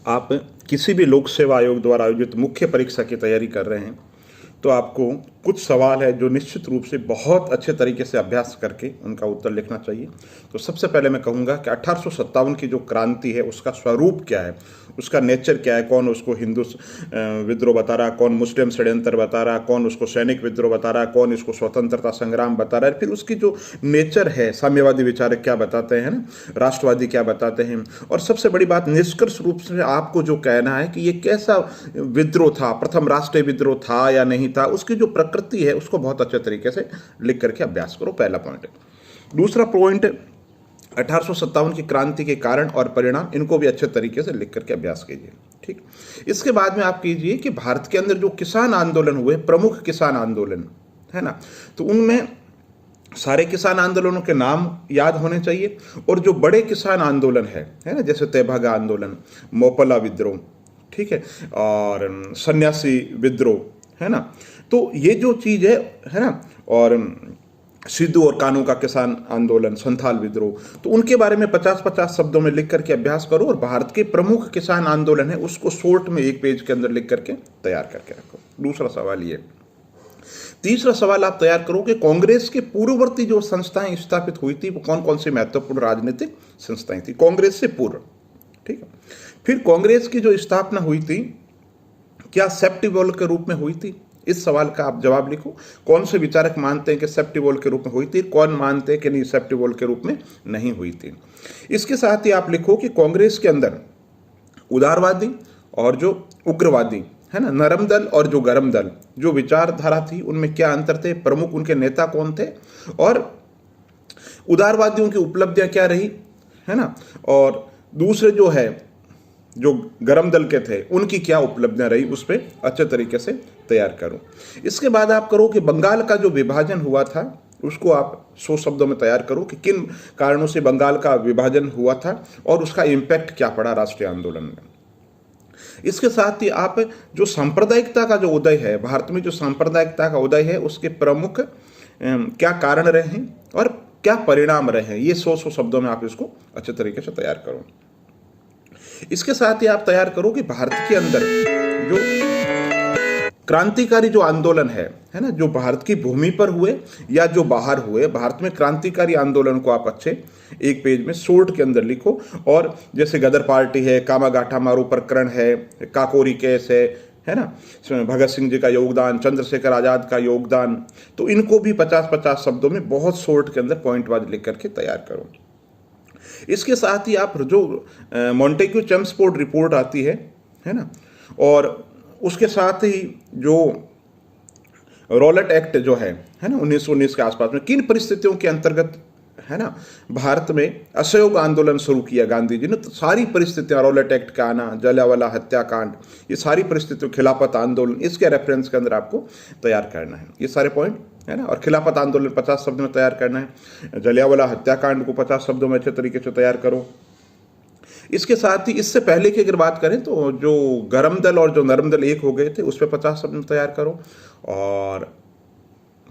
आप किसी भी लोक सेवा आयोग द्वारा आयोजित मुख्य परीक्षा की तैयारी कर रहे हैं तो आपको कुछ सवाल है जो निश्चित रूप से बहुत अच्छे तरीके से अभ्यास करके उनका उत्तर लिखना चाहिए। तो सबसे पहले मैं कहूँगा कि 1857 की जो क्रांति है उसका स्वरूप क्या है, उसका नेचर क्या है, कौन उसको हिंदू विद्रोह बता रहा, कौन मुस्लिम षड्यंत्र बता रहा, कौन उसको सैनिक विद्रोह बता रहा, कौन इसको स्वतंत्रता संग्राम बता रहा है, फिर उसकी जो नेचर है, साम्यवादी विचारक क्या बताते हैं ना, राष्ट्रवादी क्या बताते हैं, और सबसे बड़ी बात निष्कर्ष रूप से आपको जो कहना है कि ये कैसा विद्रोह था, प्रथम राष्ट्रीय विद्रोह था या नहीं था, उसकी जो प्रकृति है उसको बहुत अच्छे तरीके से लिख करके अभ्यास करो, पहला पॉइंट। दूसरा पॉइंट 1857 की क्रांति के कारण और परिणाम, इनको भी अच्छे तरीके से लिख करके अभ्यास कीजिए। ठीक, इसके बाद में आप कीजिए कि भारत के अंदर जो किसान आंदोलन हुए, प्रमुख किसान आंदोलन है ना, तो उनमें सारे किसान आंदोलनों के नाम याद होने चाहिए, और जो बड़े किसान आंदोलन है ना, जैसे तेभागा आंदोलन, मोपला विद्रोह, ठीक है, और सन्यासी विद्रोह है ना, तो ये जो चीज़ है ना, और सिद्धू और कानू का किसान आंदोलन, संथाल विद्रोह, तो उनके बारे में 50-50 शब्दों में लिख करके अभ्यास करो, और भारत के प्रमुख किसान आंदोलन है उसको शॉर्ट में एक पेज के अंदर लिख करके तैयार करके रखो। दूसरा सवाल ये। तीसरा सवाल आप तैयार करो कि कांग्रेस के पूर्ववर्ती जो संस्थाएं स्थापित हुई थी वो कौन कौन सी महत्वपूर्ण राजनीतिक संस्थाएं थी कांग्रेस से पूर्व। ठीक है, फिर कांग्रेस की जो स्थापना हुई थी क्या सेप्टिवॉल के रूप में हुई थी, इस सवाल का आप जवाब लिखो। कौन से विचारक मानते हैं कि सेप्टिवॉल के रूप में हुई थी, कौन मानते हैं कि नहीं सेप्टिवॉल के रूप में नहीं हुई थी। इसके साथ ही आप लिखो कि कांग्रेस के अंदर उदारवादी और जो उग्रवादी है ना, नरम दल और जो गरम दल, जो विचारधारा थी उनमें क्या अंतर थे, प्रमुख उनके नेता कौन थे, और उदारवादियों की उपलब्धियां क्या रही है ना, और दूसरे जो है जो गरम दल के थे उनकी क्या उपलब्धियां रही, उस पर अच्छे तरीके से तैयार करो। इसके बाद आप करो कि बंगाल का जो विभाजन हुआ था उसको आप 100 शब्दों में तैयार करो कि किन कारणों से बंगाल का विभाजन हुआ था और उसका इम्पैक्ट क्या पड़ा राष्ट्रीय आंदोलन में। इसके साथ ही आप जो सांप्रदायिकता का जो उदय है, भारत में जो सांप्रदायिकता का उदय है उसके प्रमुख क्या कारण रहे हैं और क्या परिणाम रहे हैं, ये 100 शब्दों में आप इसको अच्छे तरीके से तैयार करो। इसके साथ ही आप तैयार करो कि भारत के अंदर जो क्रांतिकारी जो आंदोलन है ना, जो भारत की भूमि पर हुए या जो बाहर हुए, भारत में क्रांतिकारी आंदोलन को आप अच्छे एक पेज में शॉर्ट के अंदर लिखो। और जैसे गदर पार्टी है, कामागाठा मारू प्रकरण है, काकोरी केस है ना, भगत सिंह जी का योगदान, चंद्रशेखर आजाद का योगदान, तो इनको भी 50-50 शब्दों में बहुत शॉर्ट के अंदर पॉइंट वाइज लिख करके तैयार करो। इसके साथ ही आप जो मॉन्टेग्यू चेम्सफोर्ड रिपोर्ट आती है ना, और उसके साथ ही जो रॉलेट एक्ट जो है ना 1919 के आसपास में, किन परिस्थितियों के अंतर्गत है ना भारत में असहयोग आंदोलन शुरू किया गांधी जी ने, तो सारी परिस्थितियां, रॉलेट एक्ट का आना, जलियांवाला हत्याकांड, ये सारी परिस्थितियों, खिलाफत आंदोलन, इसके रेफरेंस के अंदर आपको तैयार करना है ये सारे पॉइंट है ना। और खिलाफत आंदोलन 50 शब्द में तैयार करना है, जलियांवाला हत्याकांड को 50 शब्दों में अच्छे तरीके से तैयार करो। इसके साथ ही इससे पहले की अगर बात करें तो जो गरम दल और जो नरम दल एक हो गए थे उस पर 50 शब्द में तैयार करो, और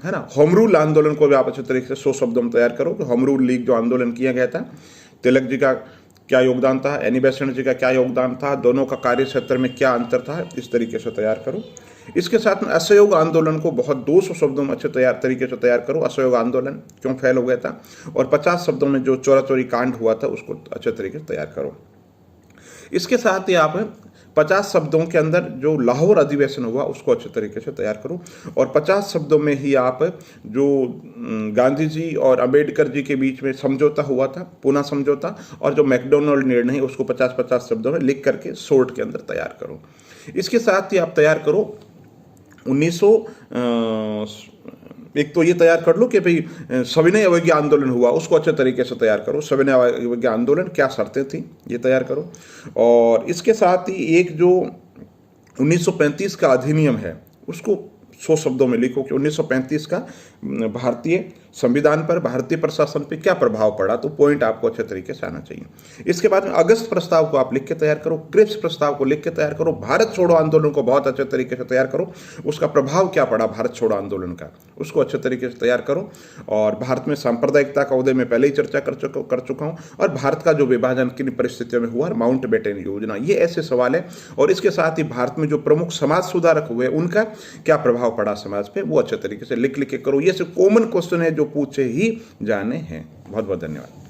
है ना होम रूल आंदोलन को भी आप अच्छे तरीके से 100 शब्दों में तैयार करो कि होम रूल लीग जो आंदोलन किया गया था, तिलक जी का क्या योगदान था, एनी बेसेंट जी का क्या योगदान था, दोनों का कार्य क्षेत्र में क्या अंतर था, इस तरीके से तैयार करो। इसके साथ में असहयोग आंदोलन को बहुत 200 शब्दों में अच्छे तरीके से तैयार करो, असहयोग आंदोलन क्यों फैल हो गया था, और 50 शब्दों में जो चोरा चोरी कांड हुआ था उसको अच्छे तरीके से तैयार करो। इसके साथ ही आप 50 शब्दों के अंदर जो लाहौर अधिवेशन हुआ उसको अच्छे तरीके से तैयार करो, और 50 शब्दों में ही आप जो गांधी जी और अंबेडकर जी के बीच में समझौता हुआ था, पूना समझौता, और जो मैकडोनल्ड निर्णय है उसको 50-50 शब्दों में लिख करके शॉर्ट के अंदर तैयार करो। इसके साथ ही आप तैयार करो 1900, एक तो ये तैयार कर लो कि भाई सविनय अवज्ञा आंदोलन हुआ, उसको अच्छे तरीके से तैयार करो, सविनय अवज्ञा आंदोलन क्या शर्तें थी ये तैयार करो। और इसके साथ ही एक जो 1935 का अधिनियम है उसको 100 शब्दों में लिखो कि 1935 का भारतीय संविधान पर, भारतीय प्रशासन पे क्या प्रभाव पड़ा, तो पॉइंट आपको अच्छे तरीके से आना चाहिए। इसके बाद में अगस्त प्रस्ताव को आप लिख के तैयार करो, क्रिप्स प्रस्ताव को लिख के तैयार करो, भारत छोड़ो आंदोलन को बहुत अच्छे तरीके से तैयार करो, उसका प्रभाव क्या पड़ा भारत छोड़ो आंदोलन का, उसको अच्छे तरीके से तैयार करो। और भारत में सांप्रदायिकता का उदय में पहले ही चर्चा कर चुका हूँ, और भारत का जो विभाजन किन परिस्थितियों में हुआ, माउंट बेटन योजना, ये ऐसे सवाल है। और इसके साथ ही भारत में जो प्रमुख समाज सुधारक हुए उनका क्या प्रभाव पड़ा समाज पे, वो अच्छे तरीके से लिख के करो। ये सब कॉमन क्वेश्चन है जो पूछे ही जाने हैं। बहुत बहुत धन्यवाद।